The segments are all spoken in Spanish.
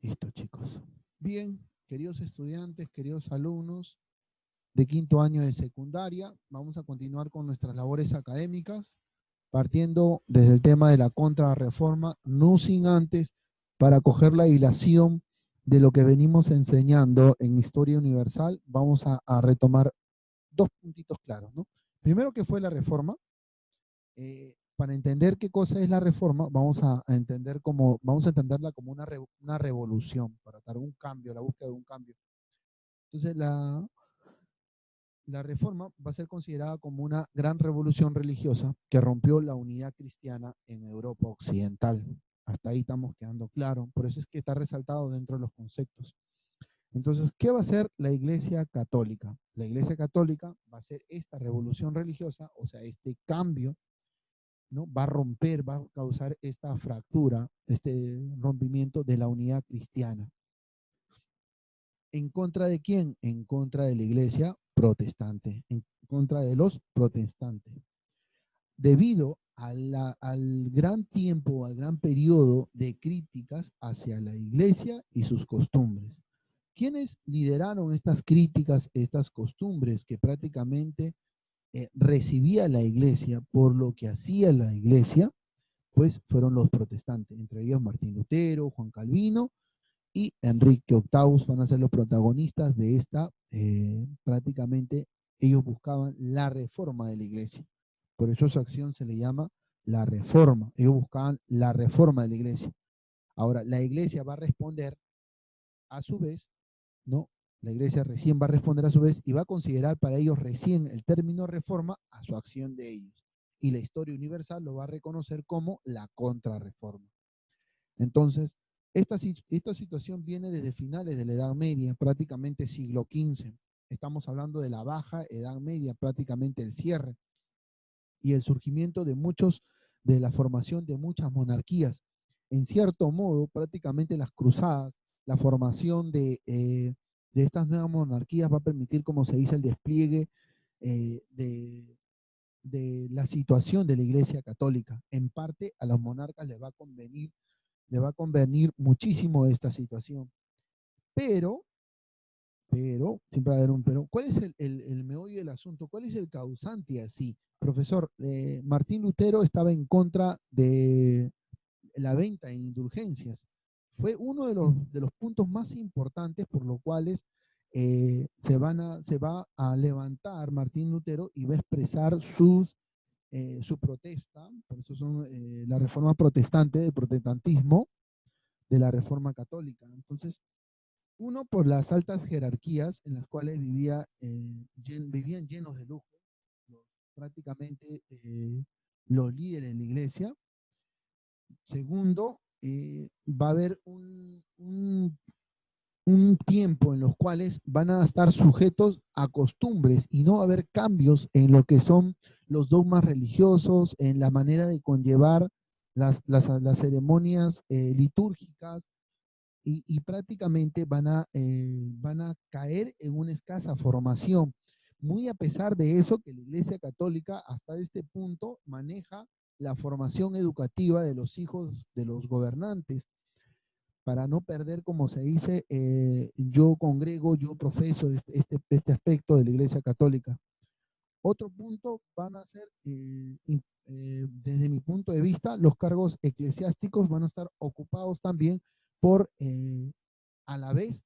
Listo, chicos. Bien, queridos estudiantes, queridos alumnos de quinto año de secundaria, vamos a continuar con nuestras labores académicas, partiendo desde el tema de la contrarreforma, no sin antes, para coger la hilación de lo que venimos enseñando en Historia Universal, vamos a retomar dos puntitos claros, ¿no? Primero, ¿qué fue la reforma? Para entender qué cosa es la reforma, vamos a entenderla como una revolución, para dar un cambio, la búsqueda de un cambio. Entonces, la reforma va a ser considerada como una gran revolución religiosa que rompió la unidad cristiana en Europa Occidental. Hasta ahí estamos quedando claros, por eso es que está resaltado dentro de los conceptos. Entonces, ¿qué va a hacer la Iglesia Católica? La Iglesia Católica va a hacer esta revolución religiosa, o sea, este cambio, ¿no? Va a romper, va a causar esta fractura, este rompimiento de la unidad cristiana. ¿En contra de quién? En contra de la iglesia protestante, en contra de los protestantes. Debido al gran tiempo, al gran periodo de críticas hacia la iglesia y sus costumbres. ¿Quiénes lideraron estas críticas, estas costumbres que prácticamente recibía la iglesia por lo que hacía la iglesia? Pues fueron los protestantes, entre ellos Martín Lutero, Juan Calvino y Enrique VIII van a ser los protagonistas de esta, prácticamente ellos buscaban la reforma de la iglesia. Por eso su acción se le llama la reforma. Ellos buscaban la reforma de la iglesia. Ahora, la iglesia va a responder a su vez, ¿no? La iglesia recién va a responder a su vez y va a considerar para ellos recién el término reforma a su acción de ellos. Y la historia universal lo va a reconocer como la contrarreforma. Entonces, esta situación viene desde finales de la Edad Media, prácticamente siglo XV. Estamos hablando de la baja Edad Media, prácticamente el cierre y el surgimiento de la formación de muchas monarquías. En cierto modo, prácticamente las cruzadas, la formación de estas nuevas monarquías va a permitir, como se dice, el despliegue de la situación de la Iglesia Católica. En parte, a los monarcas le va a convenir muchísimo esta situación. Pero, siempre va a haber un pero, ¿cuál es el meollo del asunto? ¿Cuál es el causante así? Profesor, Martín Lutero estaba en contra de la venta de indulgencias. Fue uno de los puntos más importantes por los cuales se va a levantar Martín Lutero y va a expresar su protesta, por eso son la reforma protestante, del protestantismo, de la reforma católica. Entonces, uno, por las altas jerarquías en las cuales vivían llenos de lujo, los, prácticamente los líderes de la iglesia. Segundo, va a haber un tiempo en los cuales van a estar sujetos a costumbres y no va a haber cambios en lo que son los dogmas religiosos, en la manera de conllevar las ceremonias litúrgicas, y prácticamente van a caer en una escasa formación. Muy a pesar de eso, que la Iglesia Católica hasta este punto maneja la formación educativa de los hijos de los gobernantes, para no perder, como se dice, yo congrego, yo profeso este aspecto de la Iglesia Católica. Otro punto van a ser, desde mi punto de vista, los cargos eclesiásticos van a estar ocupados también por, a la vez,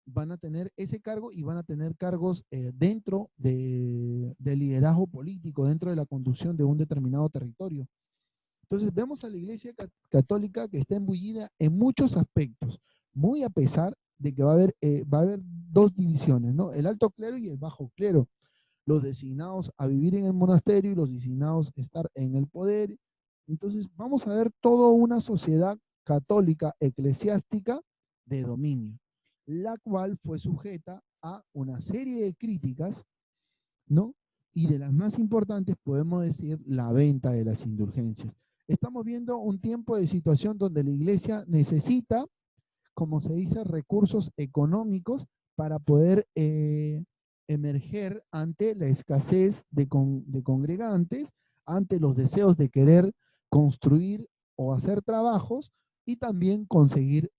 van a tener ese cargo y van a tener cargos dentro de liderazgo político, dentro de la conducción de un determinado territorio. Entonces vemos a la Iglesia Católica que está embullida en muchos aspectos, muy a pesar de que va a haber dos divisiones, ¿no? El alto clero y el bajo clero, los designados a vivir en el monasterio y los designados a estar en el poder. Entonces vamos a ver toda una sociedad católica eclesiástica de dominio, la cual fue sujeta a una serie de críticas, ¿no? Y de las más importantes podemos decir la venta de las indulgencias. Estamos viendo un tiempo de situación donde la iglesia necesita, como se dice, recursos económicos para poder emerger ante la escasez de congregantes, ante los deseos de querer construir o hacer trabajos y también conseguir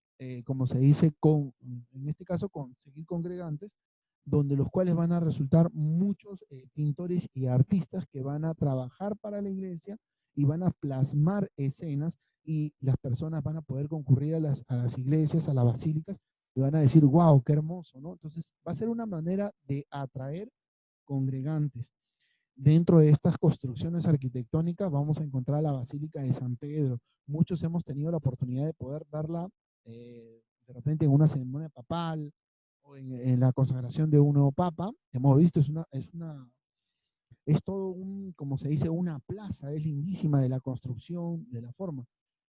como se dice, en este caso, conseguir congregantes, donde los cuales van a resultar muchos pintores y artistas que van a trabajar para la iglesia y van a plasmar escenas y las personas van a poder concurrir a las iglesias, a las basílicas y van a decir, wow, qué hermoso, ¿no? Entonces va a ser una manera de atraer congregantes. Dentro de estas construcciones arquitectónicas vamos a encontrar la Basílica de San Pedro. Muchos hemos tenido la oportunidad de poder verla de repente en una ceremonia papal o en la consagración de un nuevo papa. Hemos visto, es todo un, como se dice, una plaza, es lindísima de la construcción, de la forma,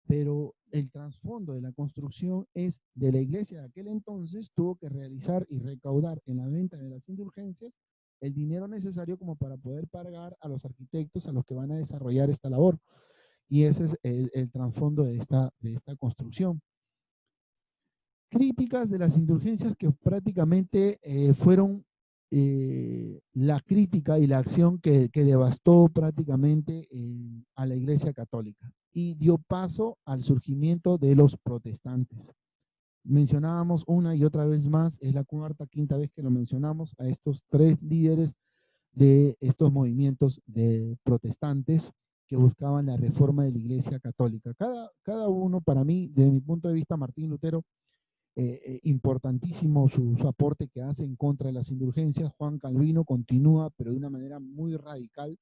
pero el trasfondo de la construcción es de la iglesia de aquel entonces tuvo que realizar y recaudar en la venta de las indulgencias el dinero necesario como para poder pagar a los arquitectos a los que van a desarrollar esta labor. Y ese es el trasfondo de esta construcción. Críticas de las indulgencias que prácticamente fueron la crítica y la acción que devastó prácticamente a la Iglesia Católica y dio paso al surgimiento de los protestantes. Mencionábamos una y otra vez más, es la cuarta, quinta vez que lo mencionamos, a estos tres líderes de estos movimientos de protestantes que buscaban la reforma de la Iglesia Católica. Cada uno, para mí, desde mi punto de vista, Martín Lutero, importantísimo su aporte que hace en contra de las indulgencias. Juan Calvino continúa, pero de una manera muy radical.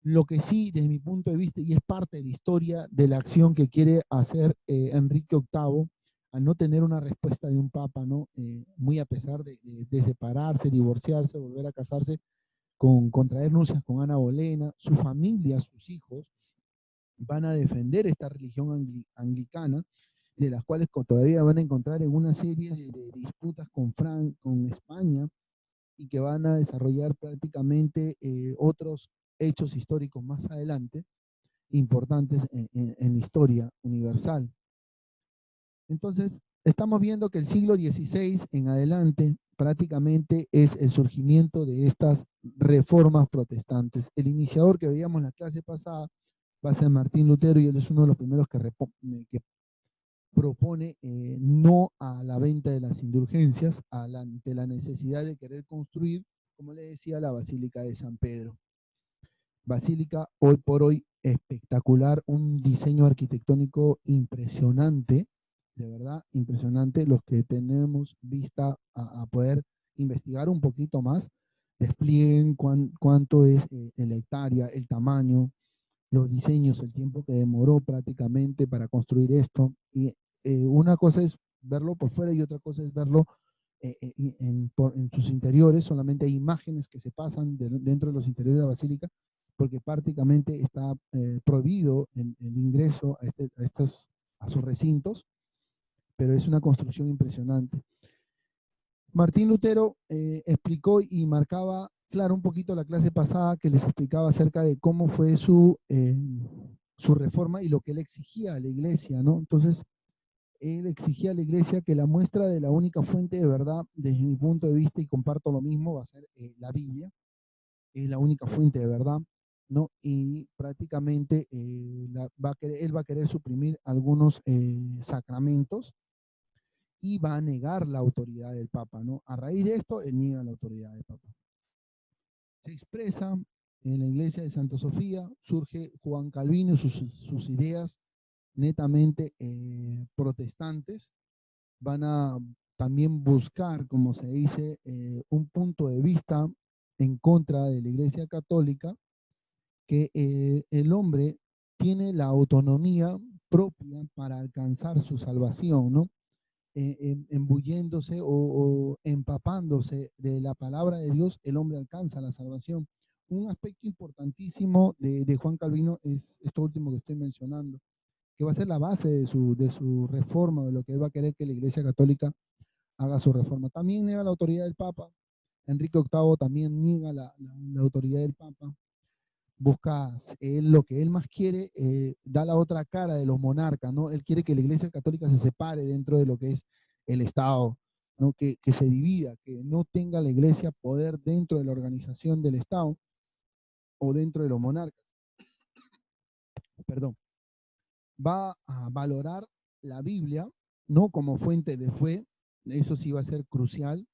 Lo que sí, desde mi punto de vista, y es parte de la historia de la acción que quiere hacer Enrique VIII, al no tener una respuesta de un papa, ¿no? Muy a pesar de separarse, divorciarse, volver a casarse, contraer nupcias con Ana Bolena, su familia, sus hijos, van a defender esta religión anglicana, de las cuales todavía van a encontrar en una serie de disputas con España y que van a desarrollar prácticamente otros hechos históricos más adelante importantes en la historia universal. Entonces, estamos viendo que el siglo XVI en adelante prácticamente es el surgimiento de estas reformas protestantes. El iniciador que veíamos en la clase pasada va a ser Martín Lutero y él es uno de los primeros que propone no a la venta de las indulgencias ante la necesidad de querer construir, como le decía, la Basílica de San Pedro. Basílica hoy por hoy espectacular, un diseño arquitectónico impresionante, de verdad impresionante. Los que tenemos vista a poder investigar un poquito más, desplieguen cuánto es la hectárea, el tamaño, los diseños, el tiempo que demoró prácticamente para construir esto. Y una cosa es verlo por fuera y otra cosa es verlo en sus interiores. Solamente hay imágenes que se pasan dentro de los interiores de la basílica, porque prácticamente está prohibido el ingreso a sus recintos, pero es una construcción impresionante. Martín Lutero explicó y marcaba, claro, un poquito la clase pasada que les explicaba acerca de cómo fue su reforma y lo que él exigía a la iglesia, ¿no? Entonces, él exigía a la iglesia que la muestra de la única fuente de verdad, desde mi punto de vista, y comparto lo mismo, va a ser la Biblia, es la única fuente de verdad, ¿no? Y prácticamente él va a querer suprimir algunos sacramentos y va a negar la autoridad del Papa, ¿no? A raíz de esto, él niega la autoridad del Papa. Se expresa en la iglesia de Santa Sofía, surge Juan Calvino y sus ideas netamente protestantes, van a también buscar, como se dice, un punto de vista en contra de la iglesia católica, que el hombre tiene la autonomía propia para alcanzar su salvación, ¿no? Embulléndose o empapándose de la palabra de Dios, el hombre alcanza la salvación. Un aspecto importantísimo de Juan Calvino es esto último que estoy mencionando, que va a ser la base de su reforma, de lo que él va a querer que la Iglesia Católica haga su reforma. También niega la autoridad del Papa. Enrique VIII también niega la autoridad del Papa. Busca él lo que él más quiere, da la otra cara de los monarcas, ¿no? Él quiere que la Iglesia Católica se separe dentro de lo que es el Estado, ¿no? Que se divida, que no tenga la Iglesia poder dentro de la organización del Estado o dentro de los monarcas. Perdón. Va a valorar la Biblia, ¿no? Como fuente de fe, eso sí va a ser crucial,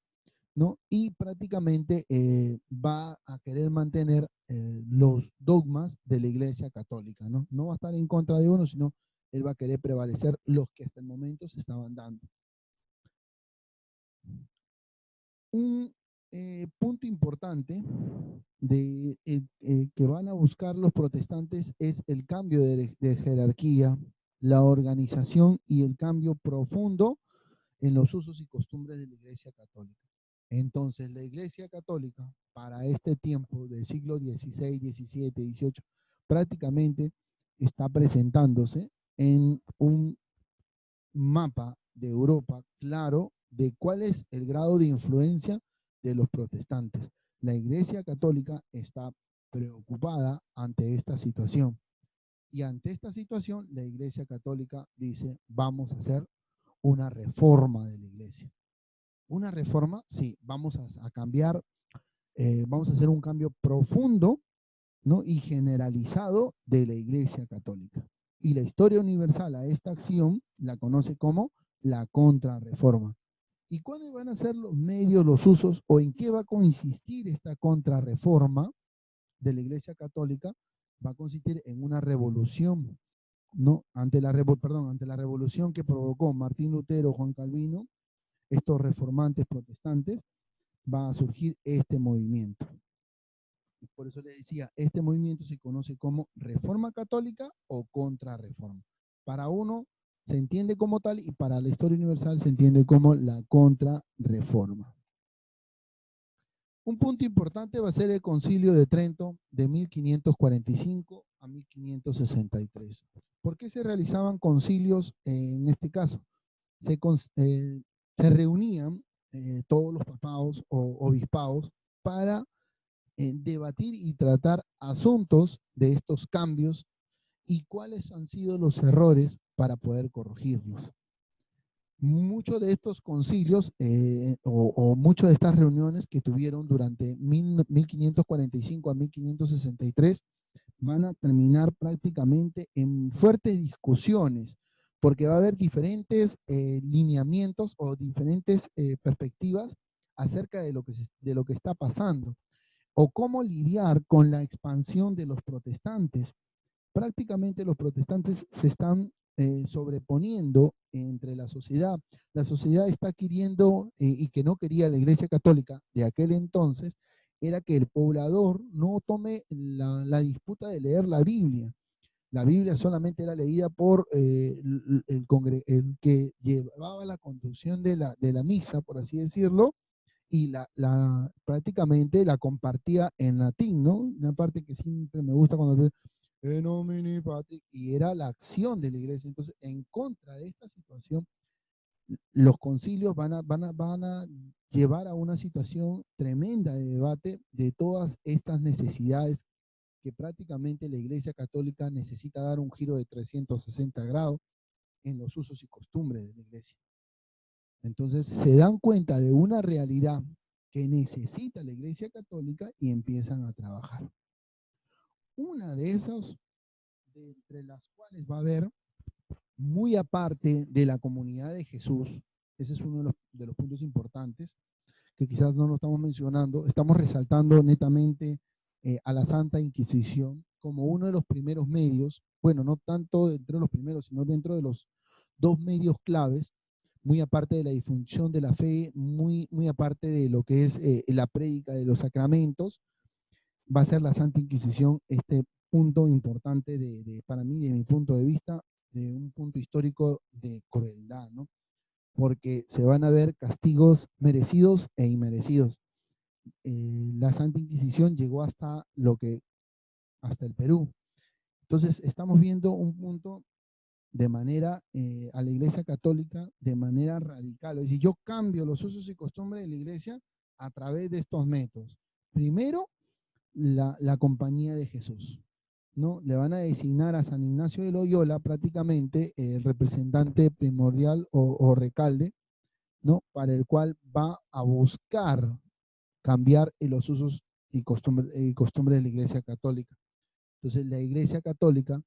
¿no? Y prácticamente va a querer mantener los dogmas de la Iglesia Católica, ¿no? No va a estar en contra de uno, sino él va a querer prevalecer los que hasta el momento se estaban dando. Un punto importante que van a buscar los protestantes es el cambio de jerarquía, la organización y el cambio profundo en los usos y costumbres de la Iglesia Católica. Entonces, la Iglesia Católica, para este tiempo del siglo XVI, XVII, XVIII, prácticamente está presentándose en un mapa de Europa claro de cuál es el grado de influencia de los protestantes. La Iglesia Católica está preocupada ante esta situación. Y ante esta situación, la Iglesia Católica dice, vamos a hacer una reforma de la Iglesia. Una reforma, sí, vamos a cambiar, vamos a hacer un cambio profundo, ¿no? Y generalizado de la Iglesia Católica. Y la historia universal a esta acción la conoce como la contrarreforma. ¿Y cuáles van a ser los medios, los usos o en qué va a consistir esta contrarreforma de la Iglesia Católica? Va a consistir en una revolución, ¿no? Ante la revolución que provocó Martín Lutero, Juan Calvino, estos reformantes protestantes, va a surgir este movimiento. Por eso le decía, este movimiento se conoce como reforma católica o contrarreforma. Para uno se entiende como tal y para la historia universal se entiende como la contrarreforma. Un punto importante va a ser el Concilio de Trento de 1545 a 1563. ¿Por qué se realizaban concilios en este caso? Se reunían todos los papados o obispados para debatir y tratar asuntos de estos cambios y cuáles han sido los errores para poder corregirlos. Muchos de estos concilios o muchas de estas reuniones que tuvieron durante 1545 a 1563 van a terminar prácticamente en fuertes discusiones, porque va a haber diferentes lineamientos o diferentes perspectivas acerca de lo que está pasando o cómo lidiar con la expansión de los protestantes. Prácticamente los protestantes se están sobreponiendo entre la sociedad. La sociedad está queriendo, y que no quería la Iglesia Católica de aquel entonces, era que el poblador no tome la disputa de leer la Biblia. La Biblia solamente era leída por el que llevaba la conducción de la misa, por así decirlo, y prácticamente la compartía en latín, ¿no? Una parte que siempre me gusta cuando nomine Patri, y era la acción de la iglesia. Entonces, en contra de esta situación, los concilios van a llevar a una situación tremenda de debate de todas estas necesidades que prácticamente la Iglesia Católica necesita dar un giro de 360 grados en los usos y costumbres de la Iglesia. Entonces se dan cuenta de una realidad que necesita la Iglesia Católica y empiezan a trabajar. Una de esas, de entre las cuales va a haber, muy aparte de la comunidad de Jesús, ese es uno de los puntos importantes, que quizás no lo estamos mencionando, estamos resaltando netamente a la Santa Inquisición como uno de los primeros medios, bueno, no tanto dentro de los primeros, sino dentro de los dos medios claves, muy aparte de la difusión de la fe, muy aparte de lo que es la prédica de los sacramentos, va a ser la Santa Inquisición este punto importante para mí, de mi punto de vista, de un punto histórico de crueldad, ¿no? Porque se van a ver castigos merecidos e inmerecidos. La Santa Inquisición llegó hasta el Perú. Entonces, estamos viendo un punto de manera, a la Iglesia Católica de manera radical. Es decir, yo cambio los usos y costumbres de la Iglesia a través de estos métodos. Primero, la compañía de Jesús, ¿no? Le van a designar a San Ignacio de Loyola prácticamente el representante primordial o recalde, ¿no? Para el cual va a buscar cambiar los usos y costumbres de la Iglesia Católica. Entonces, la Iglesia Católica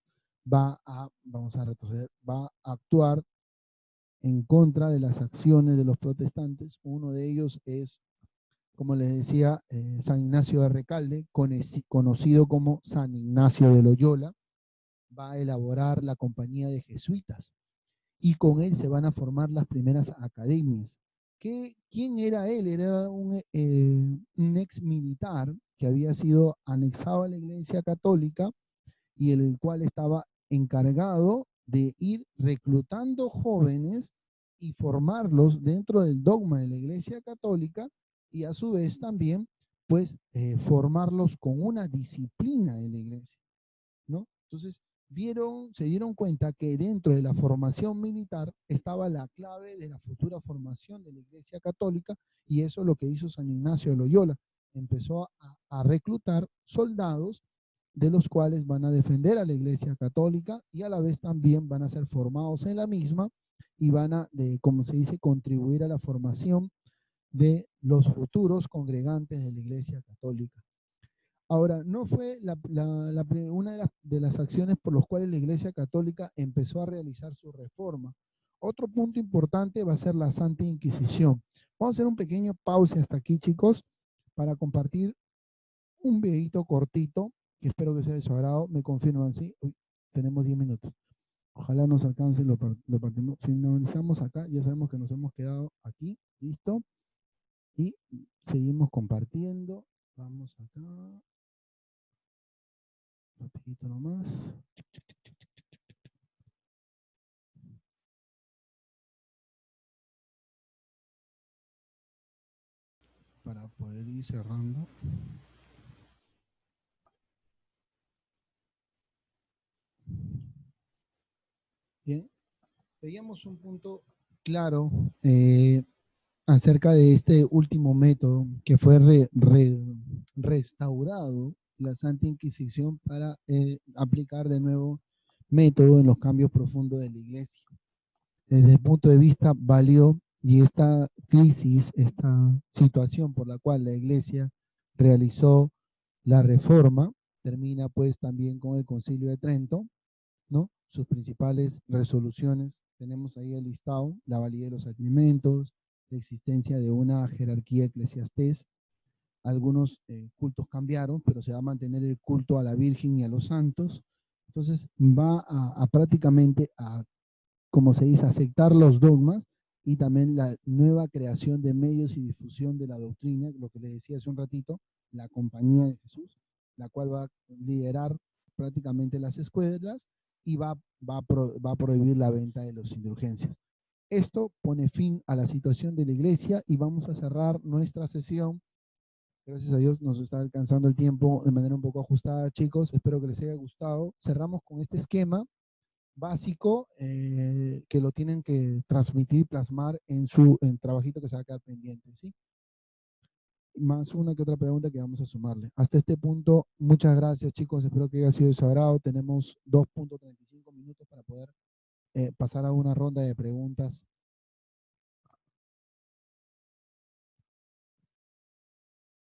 vamos a retroceder, va a actuar en contra de las acciones de los protestantes. Uno de ellos es, como les decía, San Ignacio de Recalde, conocido como San Ignacio de Loyola. Va a elaborar la compañía de jesuitas y con él se van a formar las primeras academias. ¿Quién era él? Era un ex militar que había sido anexado a la Iglesia Católica y el cual estaba encargado de ir reclutando jóvenes y formarlos dentro del dogma de la Iglesia Católica y a su vez también pues formarlos con una disciplina de la Iglesia, ¿no? Entonces se dieron cuenta que dentro de la formación militar estaba la clave de la futura formación de la Iglesia Católica, y eso es lo que hizo San Ignacio de Loyola. Empezó a reclutar soldados de los cuales van a defender a la Iglesia Católica y a la vez también van a ser formados en la misma y van a, como se dice, contribuir a la formación de los futuros congregantes de la Iglesia Católica. Ahora, no fue una de las acciones por las cuales la Iglesia Católica empezó a realizar su reforma. Otro punto importante va a ser la Santa Inquisición. Vamos a hacer un pequeño pause hasta aquí, chicos, para compartir un videito cortito, que espero que sea de su agrado. Me confirman, ¿sí? Uy, tenemos 10 minutos. Ojalá nos alcance, lo partimos. Finalizamos acá, ya sabemos que nos hemos quedado aquí, listo. Y seguimos compartiendo. Vamos acá. Rapidito nomás. Para poder ir cerrando. Bien, veíamos un punto claro acerca de este último método que fue restaurado, la Santa Inquisición, para aplicar de nuevo método en los cambios profundos de la Iglesia. Desde el punto de vista valió, y esta crisis, esta situación por la cual la Iglesia realizó la reforma, termina pues también con el Concilio de Trento, ¿no? Sus principales resoluciones, tenemos ahí el listado: la validez de los sacramentos, la existencia de una jerarquía eclesiastés. Algunos cultos cambiaron, pero se va a mantener el culto a la Virgen y a los santos. Entonces va a prácticamente a, como se dice, aceptar los dogmas y también la nueva creación de medios y difusión de la doctrina, lo que les decía hace un ratito, la Compañía de Jesús, la cual va a liderar prácticamente las escuelas y va a prohibir la venta de las indulgencias. Esto pone fin a la situación de la iglesia y vamos a cerrar nuestra sesión. Gracias a Dios nos está alcanzando el tiempo de manera un poco ajustada, chicos. Espero que les haya gustado. Cerramos con este esquema básico que lo tienen que transmitir, plasmar en trabajito que se va a quedar pendiente, ¿sí? Más una que otra pregunta que vamos a sumarle. Hasta este punto, muchas gracias, chicos. Espero que haya sido de su agrado. Tenemos 2.35 minutos para poder pasar a una ronda de preguntas